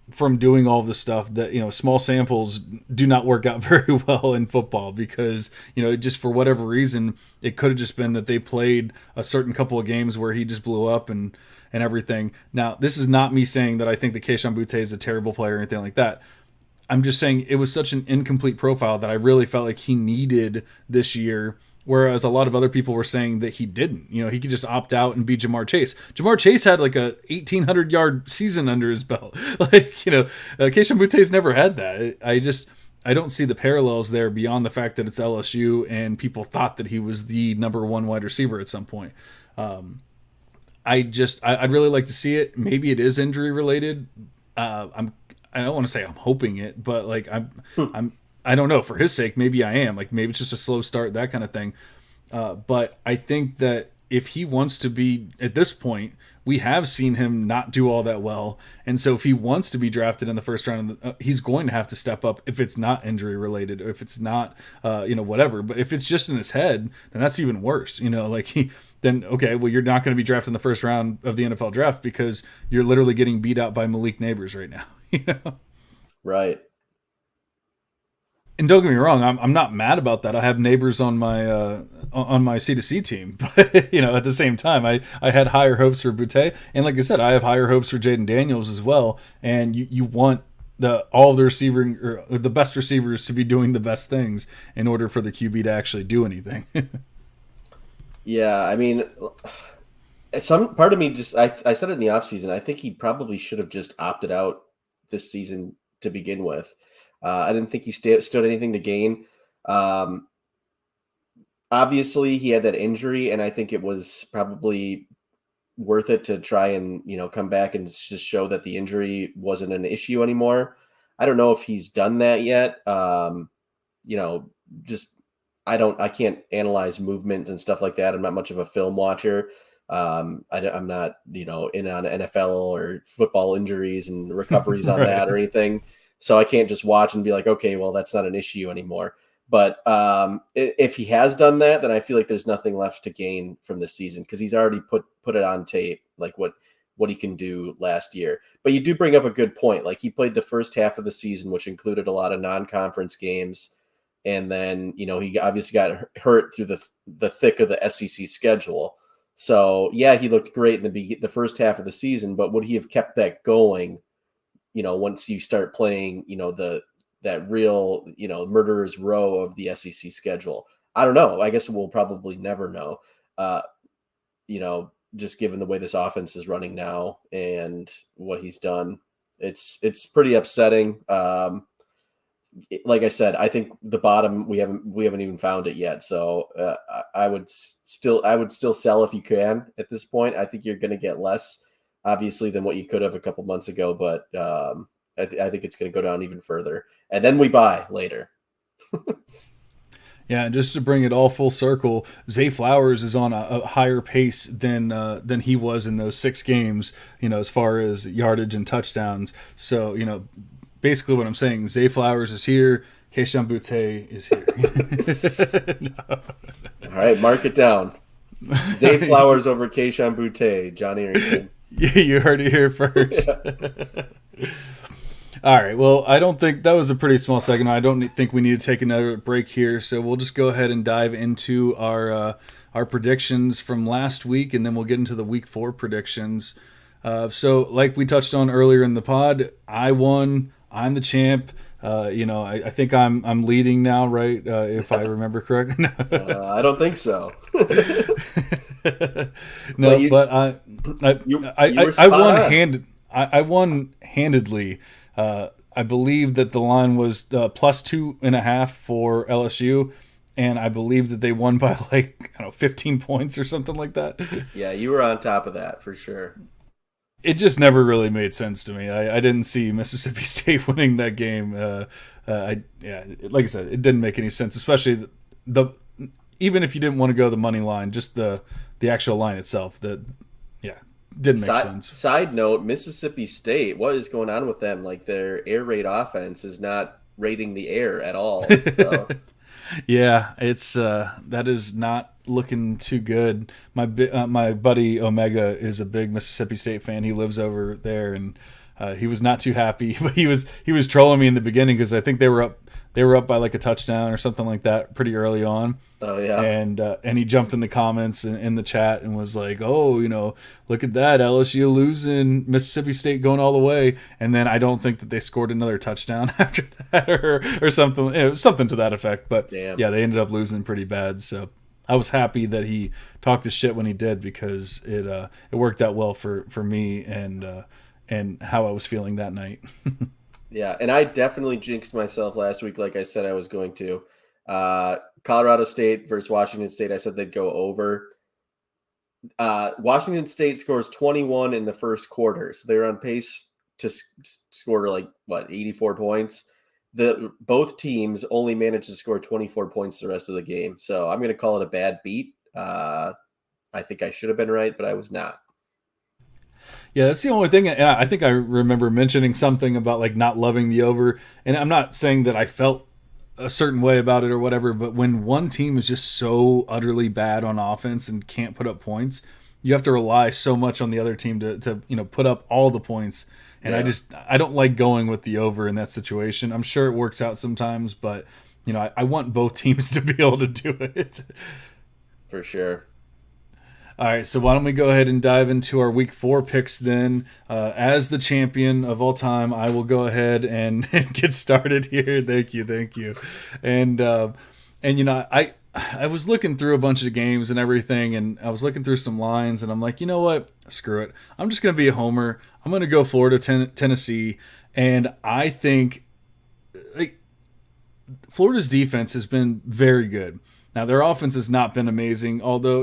from doing all this stuff that, small samples do not work out very well in football because, just for whatever reason, it could have just been that they played a certain couple of games where he just blew up and everything. Now, this is not me saying that I think that Kayshon Boutte is a terrible player or anything like that. I'm just saying it was such an incomplete profile that I really felt like he needed this year, whereas a lot of other people were saying that he didn't. He could just opt out and be Jamar Chase. Jamar Chase had like a 1,800-yard season under his belt. Kayshon Boutte's never had that. I don't see the parallels there beyond the fact that it's LSU and people thought that he was the number 1 wide receiver at some point. I'd really like to see it. Maybe it is injury related. I don't want to say I'm hoping it, but like I don't know. For his sake, maybe I am. Like, maybe it's just a slow start, that kind of thing. But I think that if he wants to be, at this point, we have seen him not do all that well. And so if he wants to be drafted in the first round, he's going to have to step up if it's not injury related, or if it's not, whatever. But if it's just in his head, then that's even worse. Then, okay, well, you're not going to be drafted in the first round of the NFL draft because you're literally getting beat out by Malik Neighbors right now. Right. And don't get me wrong, I'm not mad about that. I have Neighbors on my C2C team, but at the same time, I had higher hopes for Boutte, and like I said, I have higher hopes for Jaden Daniels as well. And you want all the receiving, or the best receivers to be doing the best things in order for the QB to actually do anything. Yeah, I mean, some part of me I said it in the offseason, I think he probably should have just opted out this season to begin with. I didn't think he stood anything to gain. Obviously, he had that injury, and I think it was probably worth it to try and come back and just show that the injury wasn't an issue anymore. I don't know if he's done that yet. Just I can't analyze movement and stuff like that. I'm not much of a film watcher. I'm not, in on NFL or football injuries and recoveries on Right. that or anything. So I can't just watch and be like, okay, well, that's not an issue anymore. But if he has done that, then I feel like there's nothing left to gain from this season because he's already put it on tape, like what he can do last year. But you do bring up a good point. Like he played the first half of the season, which included a lot of non-conference games. And then, he obviously got hurt through the thick of the SEC schedule. So, yeah, he looked great in the first half of the season, but would he have kept that going, once you start playing, that real, murderer's row of the SEC schedule? I don't know. I guess we'll probably never know, just given the way this offense is running now and what he's done. It's pretty upsetting. Like I said, I think the bottom we haven't even found it yet. So I would still sell if you can at this point. I think you're going to get less, obviously, than what you could have a couple months ago. But I think it's going to go down even further, and then we buy later. Yeah, and just to bring it all full circle, Zay Flowers is on a higher pace than he was in those 6 games. As far as yardage and touchdowns. So basically what I'm saying, Zay Flowers is here, Keishawn Butte is here. No. All right, mark it down. Zay Flowers over Keishawn Butte, John Arrington. You heard it here first. Yeah. All right, well, I don't think that was a pretty small segment. I don't think we need to take another break here, so we'll just go ahead and dive into our predictions from last week, and then we'll get into the Week 4 predictions. So like we touched on earlier in the pod, I won. I'm the champ. I think I'm leading now, right? If I remember correctly. I don't think so. No, you but I won I won handedly. I believe that the line was plus 2.5 for LSU, and I believe that they won by 15 points or something like that. Yeah, you were on top of that for sure. It just never really made sense to me. I didn't see Mississippi State winning that game. Like I said, it didn't make any sense, especially even if you didn't want to go the money line, just the actual line itself. Didn't make sense. Side note: Mississippi State, what is going on with them? Like their air raid offense is not raiding the air at all. So. Yeah, it's that is not looking too good. My buddy Omega is a big Mississippi State fan. He lives over there, and he was not too happy. But he was trolling me in the beginning because I think they were up by like a touchdown or something like that pretty early on. Oh yeah, and he jumped in the comments and in the chat and was like, "Oh, look at that, LSU losing, Mississippi State going all the way." And then I don't think that they scored another touchdown after that or something. It was something to that effect. But damn. Yeah, they ended up losing pretty bad. So I was happy that he talked his shit when he did because it worked out well for me and how I was feeling that night. Yeah, and I definitely jinxed myself last week, like I said I was going to. Colorado State versus Washington State, I said they'd go over. Washington State scores 21 in the first quarter, so they're on pace to score 84 points. Both teams only managed to score 24 points the rest of the game, so I'm going to call it a bad beat. I think I should have been right, but I was not. Yeah, that's the only thing. And I think I remember mentioning something about not loving the over. And I'm not saying that I felt a certain way about it or whatever, but when one team is just so utterly bad on offense and can't put up points, you have to rely so much on the other team to put up all the points. And yeah. I don't like going with the over in that situation. I'm sure it works out sometimes, but I want both teams to be able to do it. For sure. All right, so why don't we go ahead and dive into our Week 4 picks then. As the champion of all time, I will go ahead and get started here. Thank you. And I was looking through a bunch of games and everything, and I was looking through some lines, and I'm like, you know what? Screw it. I'm just going to be a homer. I'm going to go Florida, Tennessee, and I think Florida's defense has been very good. Now, their offense has not been amazing, although,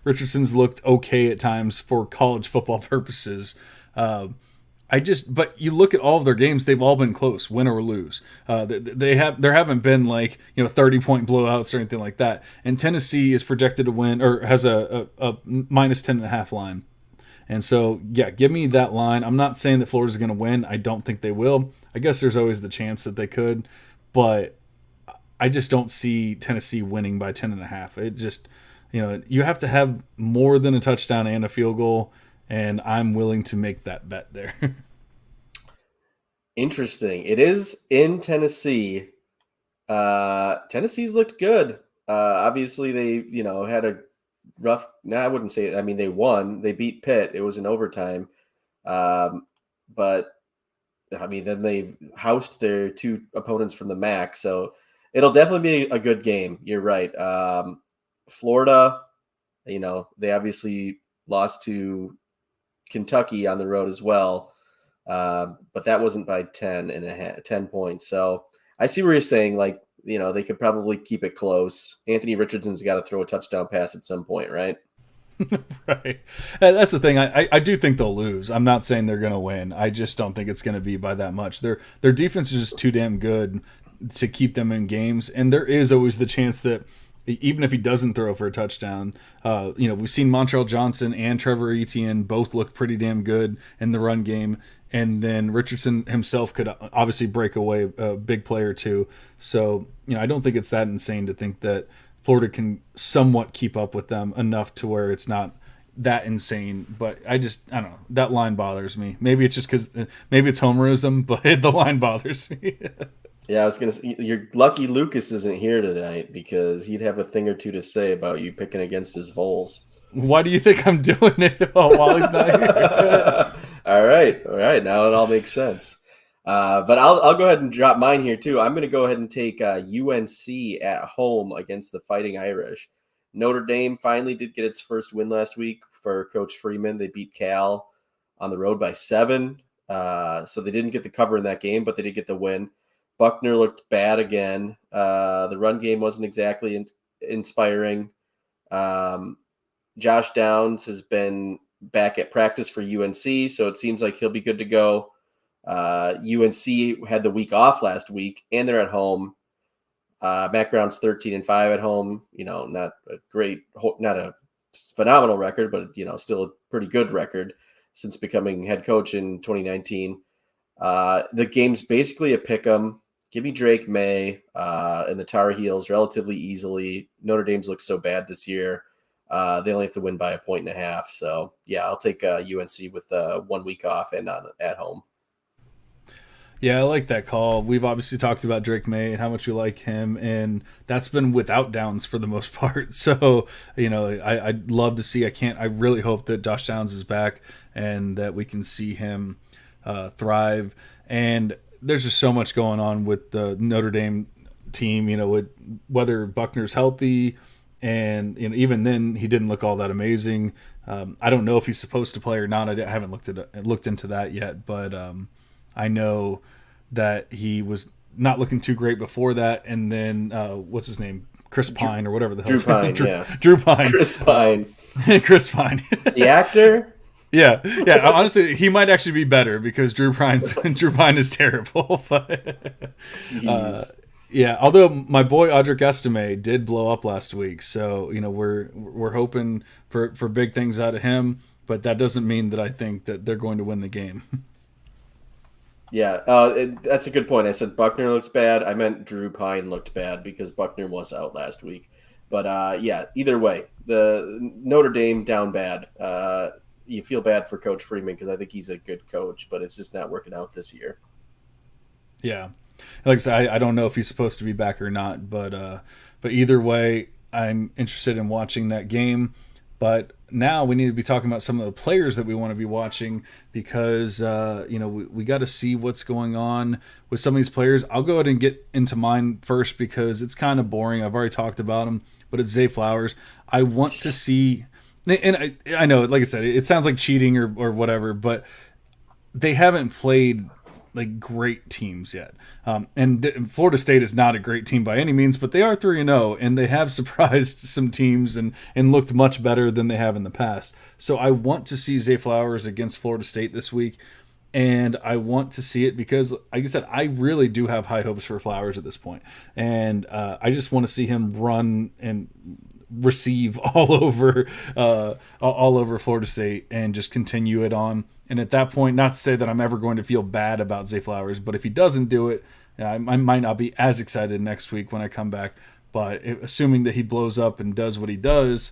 Richardson's looked okay at times for college football purposes. but you look at all of their games; they've all been close, win or lose. There haven't been like 30-point blowouts or anything like that. And Tennessee is projected to win or has a minus 10.5 line. And so, yeah, give me that line. I'm not saying that Florida's going to win. I don't think they will. I guess there's always the chance that they could, but I just don't see Tennessee winning by 10.5. It just, you have to have more than a touchdown and a field goal, and I'm willing to make that bet there. Interesting. It is in Tennessee. Tennessee's looked good. Obviously, they had a rough. No, I wouldn't say it. I mean, they won. They beat Pitt. It was in overtime. But I mean, then they housed their two opponents from the MAC, so it'll definitely be a good game. You're right. Florida, they obviously lost to Kentucky on the road as well, but that wasn't by 10 points. So I see where you're saying, like, they could probably keep it close. Anthony Richardson's got to throw a touchdown pass at some point, right? Right. That's the thing. I do think they'll lose. I'm not saying they're going to win. I just don't think it's going to be by that much. Their defense is just too damn good to keep them in games, and there is always the chance that even if he doesn't throw for a touchdown, we've seen Montrell Johnson and Trevor Etienne both look pretty damn good in the run game, and then Richardson himself could obviously break away a big play or two. So, I don't think it's that insane to think that Florida can somewhat keep up with them enough to where it's not that insane. But I don't know. That line bothers me. Maybe it's just because maybe it's homerism, but the line bothers me. Yeah, I was going to say, you're lucky Lucas isn't here tonight because he'd have a thing or two to say about you picking against his Vols. Why do you think I'm doing it while he's not here? All right. Now it all makes sense. But I'll go ahead and drop mine here too. I'm going to go ahead and take UNC at home against the Fighting Irish. Notre Dame finally did get its first win last week for Coach Freeman. They beat Cal on the road by 7. So they didn't get the cover in that game, but they did get the win. Buckner looked bad again. The run game wasn't exactly inspiring. Josh Downs has been back at practice for UNC, so it seems like he'll be good to go. UNC had the week off last week, and they're at home. Mac Brown's 13-5 at home. Not a phenomenal record, but still a pretty good record since becoming head coach in 2019. The game's basically a pick 'em. Give me Drake May and the Tar Heels relatively easily. Notre Dame's looked so bad this year. They only have to win by 1.5. So, yeah, I'll take UNC with 1 week off and at home. Yeah, I like that call. We've obviously talked about Drake May and how much we like him, and that's been without Downs for the most part. So, I'd love to see. I really hope that Josh Downs is back and that we can see him thrive. And there's just so much going on with the Notre Dame team, with whether Buckner's healthy, and even then he didn't look all that amazing. I don't know if he's supposed to play or not. I haven't looked into that yet, but I know that he was not looking too great before that. And then what's his name? Chris Pine or whatever the hell. Drew Pine. Chris Pine. Chris Pine. The actor? Yeah. Honestly, he might actually be better because Drew Pine is terrible. But yeah. Although my boy Audric Estime did blow up last week, so we're hoping for big things out of him. But that doesn't mean that I think that they're going to win the game. Yeah, that's a good point. I said Buckner looks bad. I meant Drew Pine looked bad because Buckner was out last week. But yeah, either way, the Notre Dame down bad. You feel bad for Coach Freeman because I think he's a good coach, but it's just not working out this year. Yeah, like I said, I don't know if he's supposed to be back or not, but either way, I'm interested in watching that game. But now we need to be talking about some of the players that we want to be watching because we got to see what's going on with some of these players. I'll go ahead and get into mine first because it's kind of boring. I've already talked about him, but it's Zay Flowers. I want to see. And I know, like I said, it sounds like cheating or whatever, but they haven't played like great teams yet. And Florida State is not a great team by any means, but they are 3-0, and they have surprised some teams and looked much better than they have in the past. So I want to see Zay Flowers against Florida State this week. And I want to see it because, like I said, I really do have high hopes for Flowers at this point. And I just want to see him run and receive all over Florida State and just continue it on. And at that point, not to say that I'm ever going to feel bad about Zay Flowers, but if he doesn't do it, I might not be as excited next week when I come back. But assuming that he blows up and does what he does,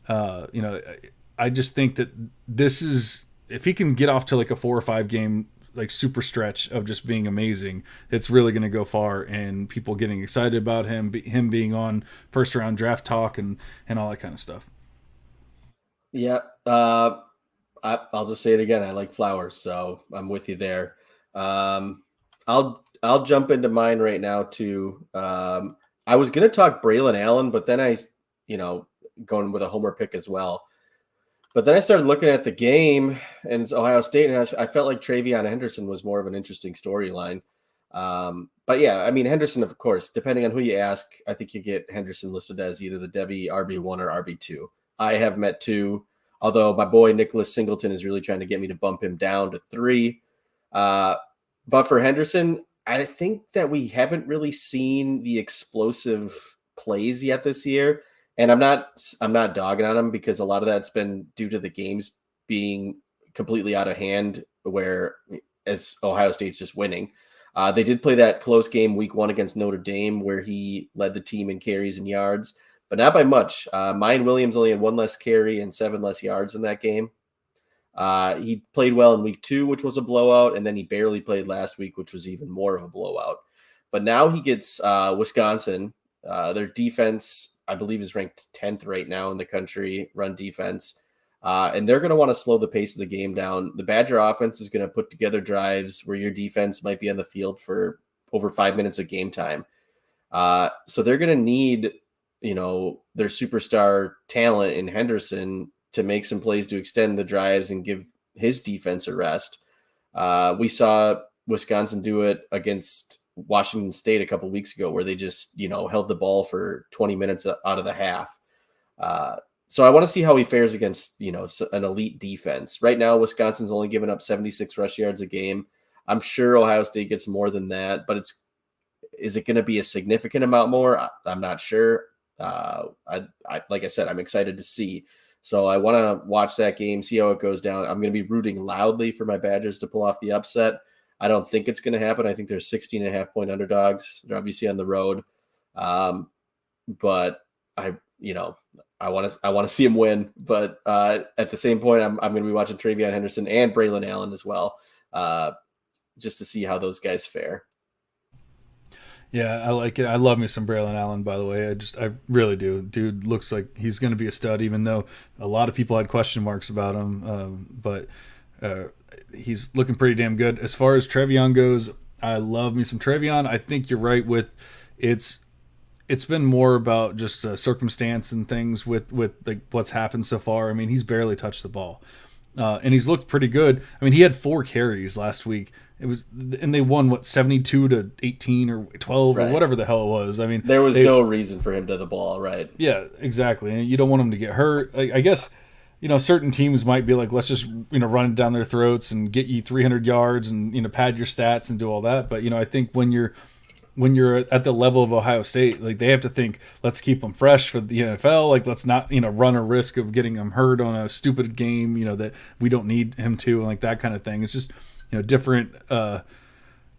I just think that this is, if he can get off to like a 4 or 5 game like super stretch of just being amazing, it's really going to go far, and people getting excited about him being on first round draft talk and all that kind of stuff. Yeah. I'll just say it again. I like Flowers, so I'm with you there. I'll jump into mine right now too. I was going to talk Braylon Allen, but then I going with a homer pick as well. But then I started looking at the game and it's Ohio State, and I felt like Travion Henderson was more of an interesting storyline. But yeah, I mean, Henderson, of course, depending on who you ask, I think you get Henderson listed as either the Devy RB1 or RB2. I have met 2, although my boy Nicholas Singleton is really trying to get me to bump him down to 3. But for Henderson, I think that we haven't really seen the explosive plays yet this year. And I'm not dogging on him because a lot of that's been due to the games being completely out of hand, where as Ohio State's just winning. They did play that close game week 1 against Notre Dame where he led the team in carries and yards, but not by much. Mayan Williams only had 1 less carry and 7 less yards in that game. He played well in week 2, which was a blowout, and then he barely played last week, which was even more of a blowout. But now he gets Wisconsin. Their defense, I believe, is ranked 10th right now in the country, run defense. And they're going to want to slow the pace of the game down. The Badger offense is going to put together drives where your defense might be on the field for over 5 minutes of game time. So they're going to need, their superstar talent in Henderson to make some plays to extend the drives and give his defense a rest. We saw Wisconsin do it against Washington State a couple weeks ago where they just, held the ball for 20 minutes out of the half. So I want to see how he fares against, an elite defense. Right now, Wisconsin's only given up 76 rush yards a game. I'm sure Ohio State gets more than that, but is it going to be a significant amount more? I'm not sure. Like I said, I'm excited to see. So I want to watch that game, see how it goes down. I'm going to be rooting loudly for my Badgers to pull off the upset. I don't think it's going to happen. I think they're 16.5 point underdogs. They're obviously on the road. But I want to see him win. But at the same point, I'm going to be watching Travion Henderson and Braylon Allen as well, just to see how those guys fare. Yeah, I like it. I love me some Braylon Allen, by the way. I really do. Dude looks like he's going to be a stud, even though a lot of people had question marks about him. But he's looking pretty damn good. As far as Travion goes, I love me some Travion. I think you're right with it's been more about just circumstance and things with like what's happened so far. I mean, he's barely touched the ball. And he's looked pretty good. I mean, he had 4 carries last week. And they won 72-18 or 12 right, or whatever the hell it was. I mean, there was no reason for him to the ball, right? Yeah, exactly. And you don't want him to get hurt. I guess, certain teams might be like, let's just, run it down their throats and get you 300 yards and, pad your stats and do all that. But, I think when you're at the level of Ohio State, like they have to think, let's keep them fresh for the NFL. Like, let's not, run a risk of getting them hurt on a stupid game, that we don't need him to, and like that kind of thing. It's just, different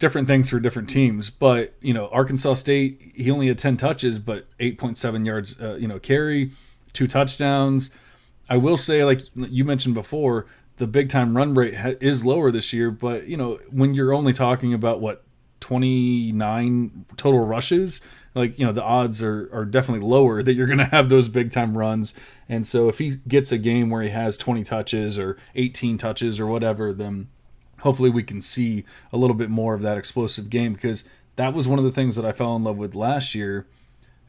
things for different teams. But, Arkansas State, he only had 10 touches, but 8.7 yards, carry, 2 touchdowns. I will say, like you mentioned before, the big time run rate is lower this year. But, when you're only talking about 29 total rushes, like, the odds are definitely lower that you're going to have those big time runs. And so if he gets a game where he has 20 touches or 18 touches or whatever, then hopefully we can see a little bit more of that explosive game, because that was one of the things that I fell in love with last year.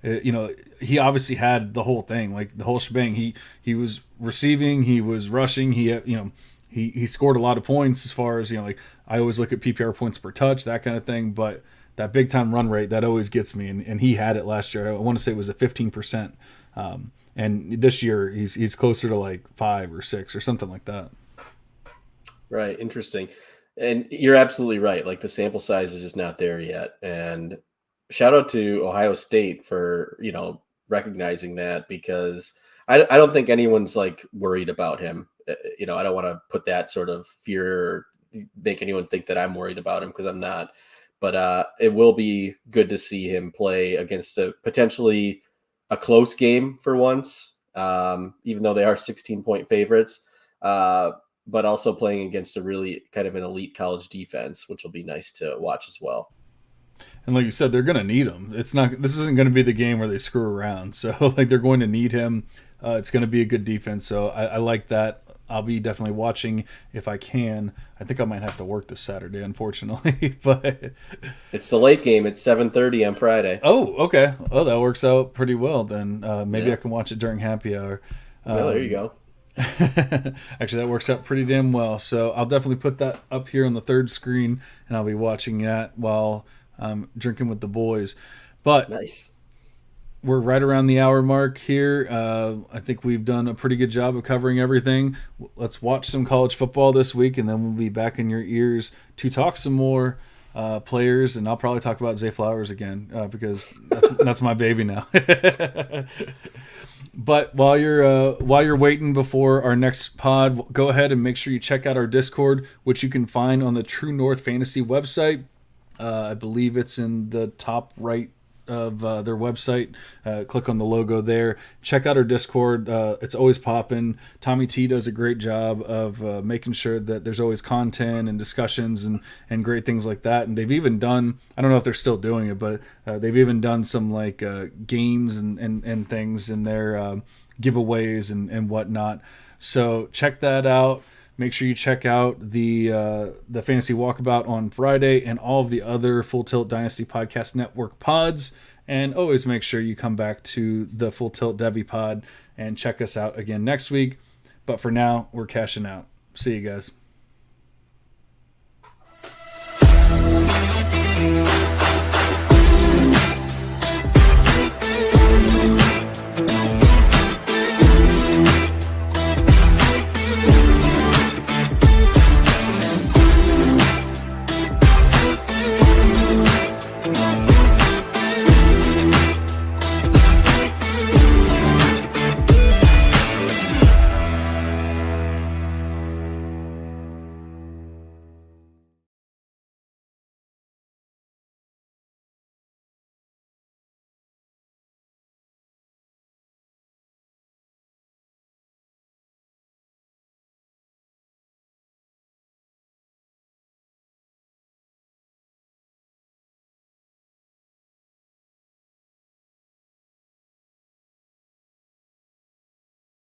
He obviously had the whole thing, like the whole shebang. He was receiving, he was rushing, he scored a lot of points as far as, like I always look at PPR points per touch, that kind of thing. But that big time run rate, that always gets me. And he had it last year. I want to say it was at 15%. And this year he's closer to like 5 or 6 or something like that. Right. Interesting. And you're absolutely right. Like the sample size is just not there yet. And shout out to Ohio State for, recognizing that, because I don't think anyone's like worried about him. I don't want to put that sort of fear or make anyone think that I'm worried about him, because I'm not. But it will be good to see him play against potentially a close game for once, even though they are 16-point favorites. But also playing against a really kind of an elite college defense, which will be nice to watch as well. And like you said, they're going to need him. This isn't going to be the game where they screw around. So like they're going to need him. It's going to be a good defense. So I like that. I'll be definitely watching if I can. I think I might have to work this Saturday, unfortunately. But it's the late game. It's 7:30 on Friday. Oh, okay. Oh, that works out pretty well then. Maybe I can watch it during happy hour. There you go. Actually, that works out pretty damn well. So I'll definitely put that up here on the third screen, and I'll be watching that while I'm drinking with the boys. But nice. We're right around the hour mark here. I think we've done a pretty good job of covering everything. Let's watch some college football this week, and then we'll be back in your ears to talk some more players, and I'll probably talk about Zay Flowers again because that's my baby now. But while you're waiting before our next pod, go ahead and make sure you check out our Discord, which you can find on the True North Fantasy website. I believe it's in the top right of their website. Click on the logo there. Check out our Discord. It's always popping. Tommy T does a great job of making sure that there's always content and discussions and great things like that. And they've even done, I don't know if they're still doing it, but they've even done some like games and things in their giveaways and whatnot. So check that out. Make sure you check out the Fantasy Walkabout on Friday and all of the other Full Tilt Dynasty Podcast Network pods. And always make sure you come back to the Full Tilt Devy pod and check us out again next week. But for now, we're cashing out. See you guys.